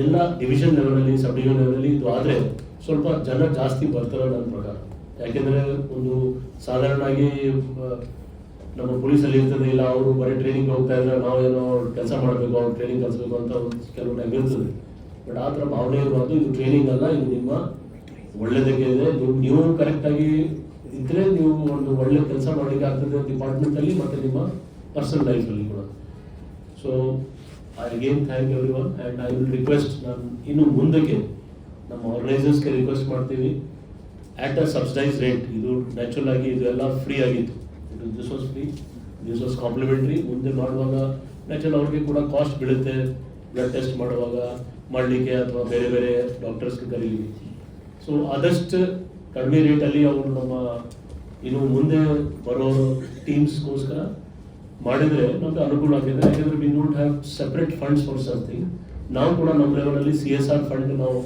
ಎಲ್ಲ ಡಿವಿಷನ್ ಲೆವೆಲಲ್ಲಿ, ಸಬ್ ಡಿವಿಷನ್ ಲೆವೆಲಲ್ಲಿ ಇದು ಆದರೆ ಸ್ವಲ್ಪ ಜನ ಜಾಸ್ತಿ ಬರ್ತಾರೆ ನನ್ನ ಪ್ರಕಾರ. ಯಾಕೆಂದರೆ ಒಂದು ಸಾಧಾರಣವಾಗಿ ನಮ್ಮ ಪೊಲೀಸಲ್ಲಿ ಇರ್ತದೆ, ಇಲ್ಲ ಅವರು ಬರೀ ಟ್ರೈನಿಂಗ್ ಹೋಗ್ತಾ ಇದ್ರೆ ನಾವೇನೋ ಕೆಲಸ ಮಾಡಬೇಕು, ಅವ್ರು ಟ್ರೈನಿಂಗ್ ಕಲಿಸ್ಬೇಕು ಅಂತ ಒಂದು ಕೆಲವು ಟೈಮ್ ಇರ್ತದೆ. ಬಟ್ ಆ ಥರ ಭಾವನೆ ಇರಬಾರ್ದು. ಇದು ಟ್ರೈನಿಂಗ್ ಅಲ್ಲ, ಇದು ನಿಮ್ಮ ಒಳ್ಳೆಯದಕ್ಕೆ ಇದೆ. ನೀವು ಕರೆಕ್ಟಾಗಿ ಇದ್ದರೆ ನೀವು ಒಂದು ಒಳ್ಳೆ ಕೆಲಸ ಮಾಡಲಿಕ್ಕೆ ಆಗ್ತದೆ ಡಿಪಾರ್ಟ್ಮೆಂಟಲ್ಲಿ ಮತ್ತು ನಿಮ್ಮ ಪರ್ಸನಲ್ ಲೈಫಲ್ಲಿ ಕೂಡ. So I again thank every one and I will request, ನಾನು ಇನ್ನು ಮುಂದಕ್ಕೆ ನಮ್ಮ ಆರ್ಗನೈಸರ್ಸ್ಗೆ ರಿಕ್ವೆಸ್ಟ್ ಮಾಡ್ತೀವಿ, ಆಟ್ ಅ ಸಬ್ಸಿಡೈಸ್ ರೇಟ್. ಇದು ನ್ಯಾಚುರಲ್ ಆಗಿ ಇದು ಎಲ್ಲ ಫ್ರೀ ಆಗಿತ್ತು, this was free, this was complimentary. ಮುಂದೆ ಮಾಡುವಾಗ ನ್ಯಾಚುರಲ್ ಅವ್ರಿಗೆ ಕೂಡ ಕಾಸ್ಟ್ ಬೀಳುತ್ತೆ, ಬ್ಲಡ್ ಟೆಸ್ಟ್ ಮಾಡುವಾಗ ಮಾಡಲಿಕ್ಕೆ ಅಥವಾ ಬೇರೆ ಬೇರೆ ಡಾಕ್ಟರ್ಸ್ಗೆ ಕರೀಲಿಕ್ಕೆ. ಸೊ ಆದಷ್ಟು ಕಡಿಮೆ ರೇಟಲ್ಲಿ ಅವರು ನಮ್ಮ ಇನ್ನು ಮುಂದೆ ಬರೋ ಟೀಮ್ಸ್ಗೋಸ್ಕರ ಮಾಡಿದರೆ ನಮಗೆ ಅನುಕೂಲ ಆಗಿದೆ. ಯಾಕೆಂದರೆ we don't have separate funds for something. ನಾವು ಕೂಡ ನಮ್ಮ ಲೆವೆಲಲ್ಲಿ CSR ಫಂಡ್ ನಾವು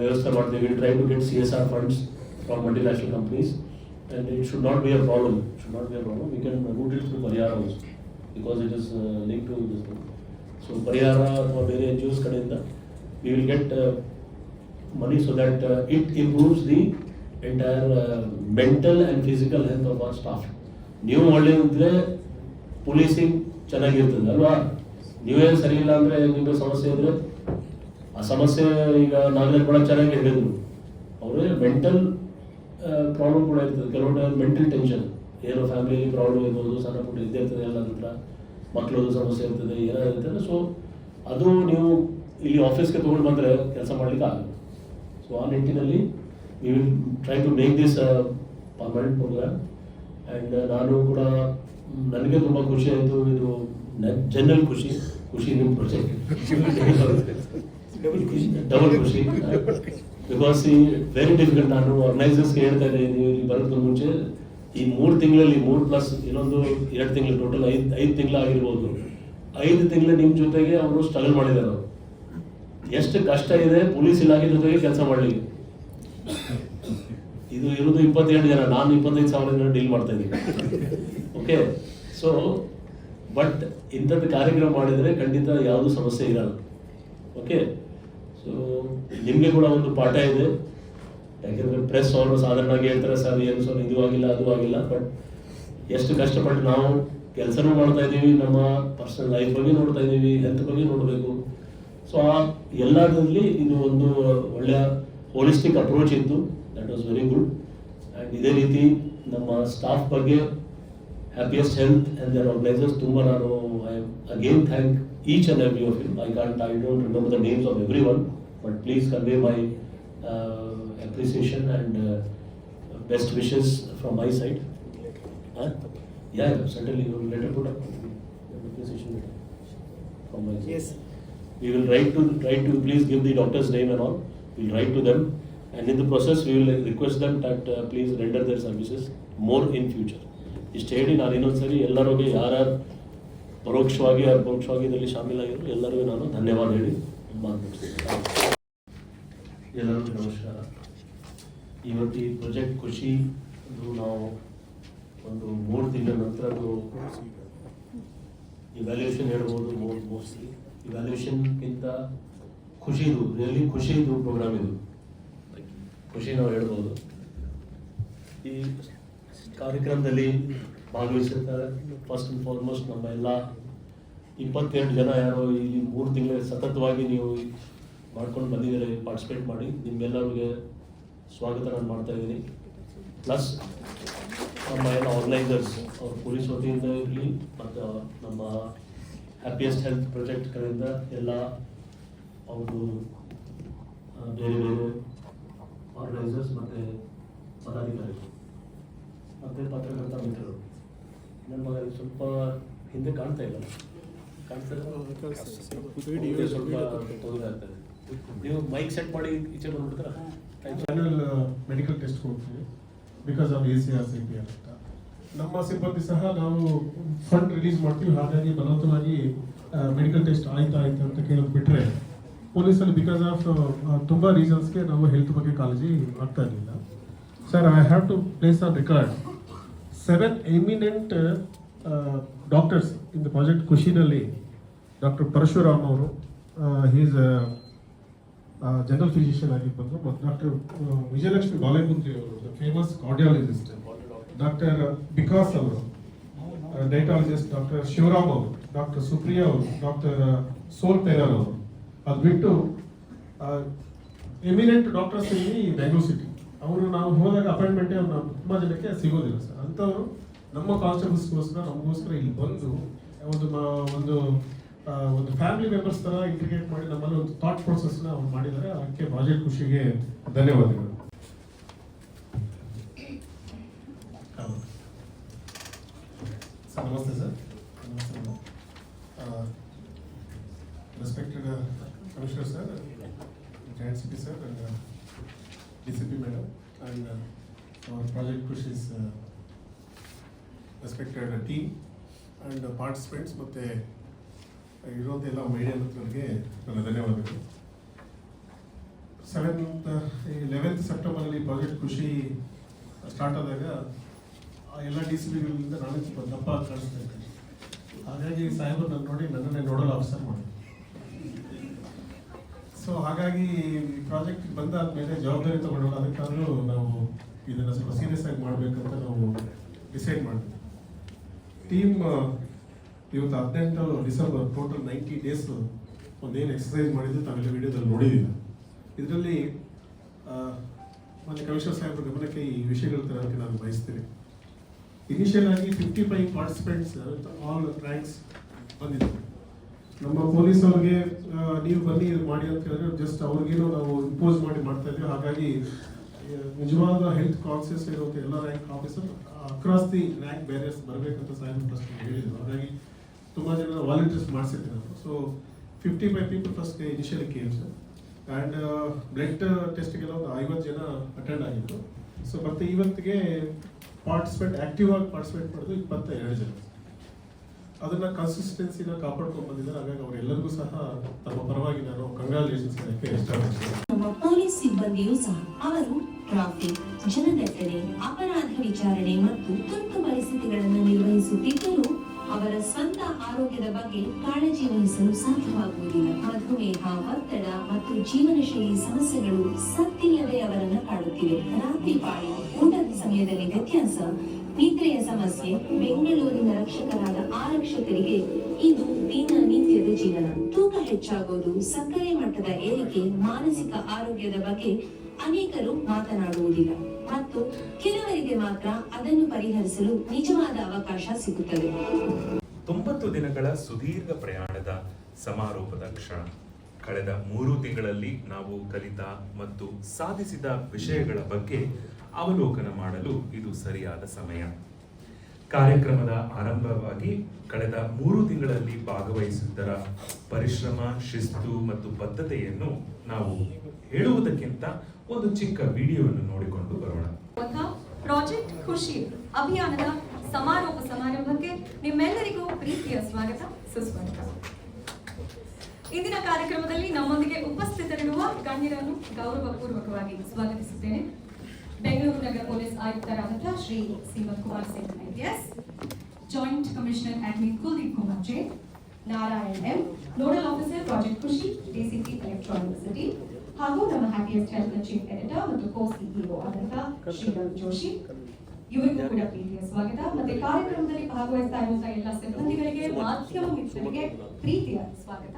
ವ್ಯವಸ್ಥೆ ಮಾಡ್ತೀವಿ. Try to get CSR funds from multinational companies and it should not be a problem. We can route it through Parihara also, because it is link to this thing. So Parihara ಅಥವಾ ಬೇರೆ NGOs ಕಡೆಯಿಂದ we will get money so that it improves the entire mental and physical health of our staff. ನೀವು ಒಳ್ಳೆಯಿದ್ರೆ policing ಚೆನ್ನಾಗಿರ್ತದೆ ಅಲ್ವಾ? ನೀವೇ ಸರಿ ಇಲ್ಲ ಅಂದರೆ ನಿಮಗೆ ಸಮಸ್ಯೆ ಇದ್ರೆ ಆ ಸಮಸ್ಯೆ, ಈಗ ನಾಗರಿಕ ಕೂಡ ಚೆನ್ನಾಗಿ ಹೇಳಿದ್ರು, ಅವರೇ ಮೆಂಟಲ್ ಪ್ರಾಬ್ಲಮ್ ಕೂಡ ಇರ್ತದೆ. ಕೆಲವು ಟೈಮ್ ಮೆಂಟಲ್ ಟೆನ್ಷನ್, ಏನೋ ಫ್ಯಾಮಿಲಿ ಪ್ರಾಬ್ಲಮ್ ಇರ್ಬೋದು, ಸಣ್ಣ ಪುಟ್ಟ ಇದ್ದೇ ಇರ್ತದೆ, ಎಲ್ಲ ಹತ್ರ ಮಕ್ಕಳದ್ದು ಸಮಸ್ಯೆ ಇರ್ತದೆ, ಏನಾಗಿರ್ತದೆ. ಸೊ ಅದು ನೀವು ಇಲ್ಲಿ ಆಫೀಸ್ಗೆ ತೊಗೊಂಡು ಬಂದರೆ ಕೆಲಸ ಮಾಡಲಿಕ್ಕೆ ಆಗಲ್ಲ. ಸೊ ಆ ನಿಟ್ಟಿನಲ್ಲಿ we will try to make this permanent program. And ನಾನು ಕೂಡ, ನನಗೆ ತುಂಬ ಖುಷಿ ಆಯಿತು. ಇದು ಜನರಲ್ ಖುಷಿ ನಿಮ್ಮ ಪ್ರಾಜೆಕ್ಟ್ ಡಬಲ್ ಖುಷಿ. ಬಿಕಾಸ್ ಈ ವೆರಿ ಡಿಫಿಕಲ್ಟ್. ನಾನು ಆರ್ಗನೈಸರ್ಸ್ಗೆ ಹೇಳ್ತಾ ಇದ್ದೆ, ನೀವು ಇಲ್ಲಿ ಬರೋದಕ್ಕೆ ಮುಂಚೆ ಈ 3 ತಿಂಗಳಲ್ಲಿ 3+ ಇನ್ನೊಂದು 2 ತಿಂಗಳು, ಟೋಟಲ್ 5 ತಿಂಗಳು ಆಗಿರ್ಬೋದು. 5 ತಿಂಗಳು ನಿಮ್ಮ ಜೊತೆಗೆ ಅವರು ಸ್ಟ್ರಗಲ್ ಮಾಡಿದ್ದಾರೆ. ಅವರು ಎಷ್ಟು ಕಷ್ಟ ಇದೆ ಪೊಲೀಸ್ ಇಲಾಖೆ ಜೊತೆಗೆ ಕೆಲಸ ಮಾಡಲಿಕ್ಕೆ. ಇದು ಇರೋದು 22 ಜನ, ನಾನು 25,000 ಜನ ಡೀಲ್ ಮಾಡ್ತಾ ಇದ್ದೀನಿ. ಓಕೆ, ಸೊ ಬಟ್ ಇಂಥದ್ದು ಕಾರ್ಯಕ್ರಮ ಮಾಡಿದರೆ ಖಂಡಿತ ಯಾವುದೂ ಸಮಸ್ಯೆ ಇರಲ್ಲ. ಓಕೆ, ಸೊ ನಿಮಗೆ ಕೂಡ ಒಂದು ಪಾಠ ಇದೆ. ಯಾಕೆಂದರೆ ಪ್ರೆಸ್ ಅವರು ಸಾಧಾರಣವಾಗಿ ಹೇಳ್ತಾರೆ, ಸರ್ ಏನು ಸರ್ ಇದು ಆಗಿಲ್ಲ ಅದು ಆಗಿಲ್ಲ. ಬಟ್ ಎಷ್ಟು ಕಷ್ಟಪಟ್ಟು ನಾವು ಕೆಲಸನೂ ಮಾಡ್ತಾ ಇದ್ದೀವಿ, ನಮ್ಮ ಪರ್ಸನಲ್ ಲೈಫ್ ಬಗ್ಗೆ ನೋಡ್ತಾ ಇದ್ದೀವಿ, ಹೆಲ್ತ್ ಬಗ್ಗೆ ನೋಡಬೇಕು. ಸೊ ಆ ಎಲ್ಲದರಲ್ಲಿ ಇದು ಒಂದು ಒಳ್ಳೆಯ ಹೋಲಿಸ್ಟಿಕ್ ಅಪ್ರೋಚ್ ಇತ್ತು. That was very good. And ಇದೇ ರೀತಿ ನಮ್ಮ ಸ್ಟಾಫ್ ಬಗ್ಗೆ happiest health and their organisers ತುಂಬ ನಾನು I again thank each and every of you. I don't remember the names of every one, but please convey my appreciation and best wishes from my side. Yeah, certainly you will later put up appreciation from my side. Yes. We will write to please give the doctor's name and all. We'll write to them, and in the process we will request them that please render their services more in future. ಇಷ್ಟು ಹೇಳಿ ನಾನು ಇನ್ನೊಂದ್ಸರಿ ಎಲ್ಲರಿಗೂ ಯಾರ್ಯಾರು ಪರೋಕ್ಷವಾಗಿ ಅಪರೋಕ್ಷವಾಗಿ ಇದರಲ್ಲಿ ಶಾಮೀಲಾಗಿದ್ರು ಎಲ್ಲರಿಗೂ ನಾನು ಧನ್ಯವಾದ ಹೇಳಿ ಮಾತನಾಡ್ತೀನಿ. ಎಲ್ಲರಿಗೂ ನಮಸ್ಕಾರ. ಇವತ್ತು ಈ ಪ್ರಾಜೆಕ್ಟ್ ಖುಷಿ ನಾವು ಒಂದು 3 ತಿಂಗಳ ನಂತರ ಇವ್ಯಾಲ್ಯೂಯೇಷನ್ ಹೇಳ್ಬೋದು. ಮೋಸ್ಟ್ಲಿ ಇವ್ಯಾಲ್ಯೂಯೇಷನ್ಗಿಂತ ಖುಷಿದು ರಿಯಲಿ ಖುಷಿದು ಪ್ರೋಗ್ರಾಮ್ ಇದು, ಖುಷಿ ನಾವು ಹೇಳ್ಬೋದು. ಈ ಕಾರ್ಯಕ್ರಮದಲ್ಲಿ ಭಾಗವಹಿಸಿರ್ತಾರೆ ಫಸ್ಟ್ ಆ್ಯಂಡ್ ಫಾರ್ಮೋಸ್ಟ್ ನಮ್ಮ ಎಲ್ಲ 22 ಜನ ಯಾರು ಇಲ್ಲಿ 3 ತಿಂಗಳ ಸತತವಾಗಿ ನೀವು ಮಾಡ್ಕೊಂಡು ಬಂದಿದ್ದೀರಿ, ಪಾರ್ಟಿಸಿಪೇಟ್ ಮಾಡಿ ನಿಮ್ಮೆಲ್ಲರಿಗೆ ಸ್ವಾಗತ ನಾನು ಮಾಡ್ತಾ ಇದ್ದೀನಿ. ಪ್ಲಸ್ ನಮ್ಮ ಎಲ್ಲ ಆರ್ಗನೈಸರ್ಸ್ ಅವ್ರ ಪೊಲೀಸ್ ವತಿಯಿಂದ ಇರಲಿ ಮತ್ತು ನಮ್ಮ ಹ್ಯಾಪಿಯೆಸ್ಟ್ ಹೆಲ್ತ್ ಪ್ರಾಜೆಕ್ಟ್ ಕಡೆಯಿಂದ ಎಲ್ಲ ಅವರು ಬೇರೆ ಬೇರೆ ಆರ್ಗನೈಸರ್ಸ್ ಮತ್ತು ಪದಾಧಿಕಾರಿಗಳು ಮತ್ತು ಪತ್ರಕರ್ತ ಮಿತ್ರರು. ನನ್ನ ಮಗ ಸ್ವಲ್ಪ ಹಿಂದೆ ಕಾಣ್ತಾ ಇಲ್ಲ, ಕಾಣಿಸ್ತಾರೆ ಸ್ವಲ್ಪ ತೊಂದರೆ ಆಗ್ತದೆ. ನೀವು ಮೈಕ್ ಸೆಟ್ ಮಾಡಿ ಈಚೆ ಬಂದ್ಬಿಡ್ತಾರ. ಆನ್ಯುವಲ್ ಮೆಡಿಕಲ್ ಟೆಸ್ಟ್ ಕೊಡ್ತೀವಿ ಬಿಕಾಸ್ ಆಫ್ ACRCP ಅಂತ. ನಮ್ಮ ಸಿಬ್ಬಂದಿ ಸಹ ನಾವು ಫಂಡ್ ರಿಲೀಸ್ ಮಾಡ್ತೀವಿ, ಹಾಗಾಗಿ ಬಲವಂತವಾಗಿ ಮೆಡಿಕಲ್ ಟೆಸ್ಟ್ ಆಯ್ತಾ ಅಂತ ಕೇಳೋದು ಬಿಟ್ಟರೆ ಪೊಲೀಸಲ್ಲಿ ಬಿಕಾಸ್ ಆಫ್ ತುಂಬ ರೀಸನ್ಸ್ಗೆ ನಾವು ಹೆಲ್ತ್ ಬಗ್ಗೆ ಕಾಳಜಿ ಆಗ್ತಾ ಇರಲಿಲ್ಲ. Sir, I have to place on record 7 eminent doctors in the project ಖುಷಿನಲ್ಲಿ. ಡಾಕ್ಟರ್ ಪರಶುರಾಮ್ ಅವರು, ಹೀಸ್ ಜನರಲ್ ಫಿಸಿಷಿಯನ್ ಆಗಿರ್ಬೋದು, ಮತ್ತು ಡಾಕ್ಟರ್ ವಿಜಯಲಕ್ಷ್ಮಿ ಬಾಲೆಗುಂದ್ರಿ ಅವರು, the famous cardiologist, doctor Vikas ಅವರು, ಡೈಟಾಲಜಿಸ್ಟ್ ಡಾಕ್ಟರ್ ಶಿವರಾಮ್ ಅವರು, ಡಾಕ್ಟರ್ ಸುಪ್ರಿಯಾ ಅವರು, ಡಾಕ್ಟರ್ ಸೋಲ್ ಟೇಲರ್ ಅವರು. ಅದು ಬಿಟ್ಟು ಎಮಿನೆಂಟ್ ಡಾಕ್ಟರ್ಸ್ ಇಲ್ಲಿ ಬೆಂಗಳೂರು ಸಿಟಿ ಅವರು ನಾವು ಹೋದಾಗ ಅಪಾಯಿಂಟ್ಮೆಂಟೇ ಅವ್ರು ನಾವು ತುಂಬ ಜನಕ್ಕೆ ಸಿಗೋದಿಲ್ಲ ಸರ್. ಅಂಥವ್ರು ನಮ್ಮ ಕಾನ್ಸ್ಟೇಬಲ್ಸ್ಗೋಸ್ಕರ ನಮಗೋಸ್ಕರ ಇಲ್ಲಿ ಬಂದು ಒಂದು ಫ್ಯಾಮಿಲಿ ಮೆಂಬರ್ಸ್ ಥರ ಇಂಟಿಗ್ರೇಟ್ ಮಾಡಿ ನಮ್ಮಲ್ಲಿ ಒಂದು ಥಾಟ್ ಪ್ರೊಸೆಸ್ನ ಅವ್ರು ಮಾಡಿದ್ದಾರೆ. ಅದಕ್ಕೆ ಪ್ರಾಜೆಕ್ಟ್ ಖುಷಿಗೆ ಧನ್ಯವಾದಗಳು. ಸರ್ ನಮಸ್ತೆ ಸರ್. ನಮಸ್ತೆ respected commissioner sir, joint CP sir, and DCP madam, and our project Khushi's respected team and participants ಮತ್ತೆ ಇರೋದು ಎಲ್ಲ ಮೀಡಿಯಾ ಮಿತ್ರರಿಗೆ ನನ್ನ ಧನ್ಯವಾದಗಳು. 11th ಸೆಪ್ಟೆಂಬರಲ್ಲಿ ಪ್ರಾಜೆಕ್ಟ್ ಖುಷಿ ಸ್ಟಾರ್ಟ್ ಆದಾಗ ಎಲ್ಲ DCPಗಳಿಂದ ನಾನೇ ಸ್ವಲ್ಪ ದಪ್ಪ ಕಾಣಿಸ್ತಾ ಇದ್ದೆ. ಹಾಗಾಗಿ ಸಾಹೇಬರು ನನ್ನ ನೋಡಿ ನನ್ನನ್ನೇ ನೋಡಲ್ ಆಫೀಸರ್ ಮಾಡಿ. ಸೊ ಹಾಗಾಗಿ ಈ ಪ್ರಾಜೆಕ್ಟ್ ಬಂದಾದ್ಮೇಲೆ ಜವಾಬ್ದಾರಿ ತಗೊಂಡೋಣ, ಅದಕ್ಕಾದ್ರೂ ನಾವು ಇದನ್ನು ಸ್ವಲ್ಪ ಸೀರಿಯಸ್ ಆಗಿ ಮಾಡಬೇಕಂತ ನಾವು ಡಿಸೈಡ್ ಮಾಡಿದ್ವಿ. ಟೀಮ್ ಇವತ್ತು 18 ಡಿಸೆಂಬರ್ ಟೋಟಲ್ 90 ಡೇಸ್ ಒಂದೇನು ಎಕ್ಸಸೈಸ್ ಮಾಡಿದ್ದು ತಾವೆಲ್ಲ ವಿಡಿಯೋದಲ್ಲಿ ನೋಡಿದ್ದೀವಿ. ಇದರಲ್ಲಿ ಮೊನ್ನೆ ಕಮಿಷನರ್ ಸಾಹೇಬ್ರ ಗಮನಕ್ಕೆ ಈ ವಿಷಯಗಳ ತರೋಕ್ಕೆ ನಾನು ಬಯಸ್ತೀನಿ. ಇನಿಷಿಯಲ್ ಆಗಿ 55 ಪಾರ್ಟಿಸಿಪೆಂಟ್ಸ್ ಆಲ್ ರ್ಯಾಂಕ್ಸ್ ಬಂದಿದ್ದರು. ನಮ್ಮ ಪೊಲೀಸ್ ಅವ್ರಿಗೆ ನೀವು ಬನ್ನಿ ಇದು ಮಾಡಿ ಅಂತ ಹೇಳಿದ್ರೆ ಜಸ್ಟ್ ಅವ್ರಿಗೇನು ನಾವು ಇಂಪೋಸ್ ಮಾಡ್ತಾ ಇದ್ದೀವಿ. ಹಾಗಾಗಿ ನಿಜವಾದ ಹೆಲ್ತ್ ಕಾನ್ಸಿಯಸ್ ಇರುವಂಥ ಎಲ್ಲ rank officer across the rank barriers ಬರಬೇಕಂತ ಸಾಹೇಬ್ ಫಸ್ಟ್ ಹೇಳಿದ್ರು. ಹಾಗಾಗಿ ತುಂಬ ಜನ ವಾಲಂಟಿಯರ್ಸ್ ಮಾಡಿಸಿದ್ರು ನಾವು. So 55 people first initially came sir, and blood ಟೆಸ್ಟ್ಗೆಲ್ಲ ಒಂದು 50 ಜನ ಅಟೆಂಡ್ ಆಗಿತ್ತು. ಸೊ ಮತ್ತೆ ಇವತ್ತಿಗೆ ಆಕ್ಟಿವ್ ಆಗಿ ಪಾರ್ಟಿಸಿಪೇಟ್ ಮಾಡಿದ್ರು 22 ಜನ. ಅದನ್ನ ಕನ್ಸಿಸ್ಟೆನ್ಸಿನ ಕಾಪಾಡ್ಕೊಂಡು ಬಂದಿದ್ದಾರೆ. ಹಾಗಾಗಿ ಅವರೆಲ್ಲರಿಗೂ ಸಹ ತಮ್ಮ ಪರವಾಗಿ ನಾನು ಕಂಗ್ರಾಚುಲೇಷನ್ಸ್ ಹೇಳಕ್ಕೆ ಇಷ್ಟಪಡ್ತೀನಿ. ನಮ್ಮ ಪೊಲೀಸ್ ಸಿಬ್ಬಂದಿಯೂ ಸಹ ಅವರು ಟ್ರಾಫಿಕ್, ಜನದಟ್ಟಣೆ, ಅಪರಾಧ ವಿಚಾರಣೆ ಮತ್ತು ತುರ್ತು ಪರಿಸ್ಥಿತಿಗಳನ್ನು ನಿರ್ವಹಿಸುತ್ತಿದ್ದರೂ ಅವರ ಸ್ವಂತ ಆರೋಗ್ಯದ ಬಗ್ಗೆ ಕಾಳಜಿ ವಹಿಸಲು ಸಾಧ್ಯವಾಗುವುದಿಲ್ಲ. ಮಧುಮೇಹ, ಒತ್ತಡ ಮತ್ತು ಜೀವನ ಶೈಲಿ ಸಮಸ್ಯೆಗಳು ಸತ್ತಿಲ್ಲದೆ ಅವರನ್ನು ಕಾಡುತ್ತಿವೆ. ರಾತ್ರಿ ಪಾಳಿ, ಊಟದ ಸಮಯದಲ್ಲಿ ವ್ಯತ್ಯಾಸ, ನಿದ್ರೆಯ ಸಮಸ್ಯೆ, ಬೆಂಗಳೂರಿನ ರಕ್ಷಕರಾದ ಆರಕ್ಷಕರಿಗೆ ಇದು ದಿನನಿತ್ಯದ ಜೀವನ. ತೂಕ ಹೆಚ್ಚಾಗೋದು, ಸಕ್ಕರೆ ಮಟ್ಟದ ಏರಿಕೆ, ಮಾನಸಿಕ ಆರೋಗ್ಯದ ಬಗ್ಗೆ ಅನೇಕರು ಮಾತನಾಡುವುದಿಲ್ಲ ಮತ್ತು ಕೆಲವರಿಗೆ ಮಾತ್ರ ಅದನ್ನು ಪರಿಹರಿಸಲು ನಿಜವಾದ ಅವಕಾಶ ಸಿಗುತ್ತದೆ. 90 ದಿನಗಳ ಸುದೀರ್ಘ ಪ್ರಯಾಣದ ಸಮಾರೋಪದ ಕ್ಷಣ. ಕಳೆದ 3 ತಿಂಗಳಲ್ಲಿ ನಾವು ಕಲಿತ ಮತ್ತು ಸಾಧಿಸಿದ ವಿಷಯಗಳ ಬಗ್ಗೆ ಅವಲೋಕನ ಮಾಡಲು ಇದು ಸರಿಯಾದ ಸಮಯ. ಕಾರ್ಯಕ್ರಮದ ಆರಂಭವಾಗಿ ಕಳೆದ 3 ತಿಂಗಳಲ್ಲಿ ಭಾಗವಹಿಸಿದ್ದರ ಪರಿಶ್ರಮ, ಶಿಸ್ತು ಮತ್ತು ಬದ್ಧತೆಯನ್ನು ನಾವು ಹೇಳುವುದಕ್ಕಿಂತ ಒಂದು ಚಿಕ್ಕ ವಿಡಿಯೋವನ್ನು ನೋಡಿಕೊಂಡು ಬರೋಣ. ಪ್ರಾಜೆಕ್ಟ್ ಖುಷಿ ಅಭಿಯಾನದ ಸಮಾರೋಪ ಸಮಾರಂಭಕ್ಕೆ ನಿಮ್ಮೆಲ್ಲರಿಗೂ ಪ್ರೀತಿಯ ಸ್ವಾಗತ, ಸುಸ್ವಾಗತ. ಇಂದಿನ ಕಾರ್ಯಕ್ರಮದಲ್ಲಿ ನಮ್ಮೊಂದಿಗೆ ಉಪಸ್ಥಿತರಿರುವ ಗಣ್ಯರನ್ನು ಗೌರವಪೂರ್ವಕವಾಗಿ ಸ್ವಾಗತಿಸುತ್ತೇನೆ. ಬೆಂಗಳೂರು ನಗರ ಪೊಲೀಸ್ ಆಯುಕ್ತರಾದಂತಹ Shri Seemant Kumar Singh IPS, joint commissioner admin Kuldeep Kumar Jain, Narayan M, nodal officer project Khushi, DCP electronic city, ಹಾಗೂ ನಮ್ಮ ಹ್ಯಾಪಿಯೆಸ್ಟ್ ಹೆಲ್ತ್ ಚೀಫ್ ಎಡಿಟರ್ ಮತ್ತು ಕೋ ಸಿಇಒ ಆದಂತಹ ಶ್ರೀರಾಮ್ ಜೋಶಿ, ಇವರಿಗೂ ಕೂಡ ಪ್ರೀತಿಯ ಸ್ವಾಗತ. ಮತ್ತೆ ಕಾರ್ಯಕ್ರಮದಲ್ಲಿ ಭಾಗವಹಿಸ್ತಾ ಇರುವಂತಹ ಎಲ್ಲ ಸಿಬ್ಬಂದಿಗಳಿಗೆ, ಮಾಧ್ಯಮ ಮಿತ್ರರಿಗೆ ಪ್ರೀತಿಯ ಸ್ವಾಗತ.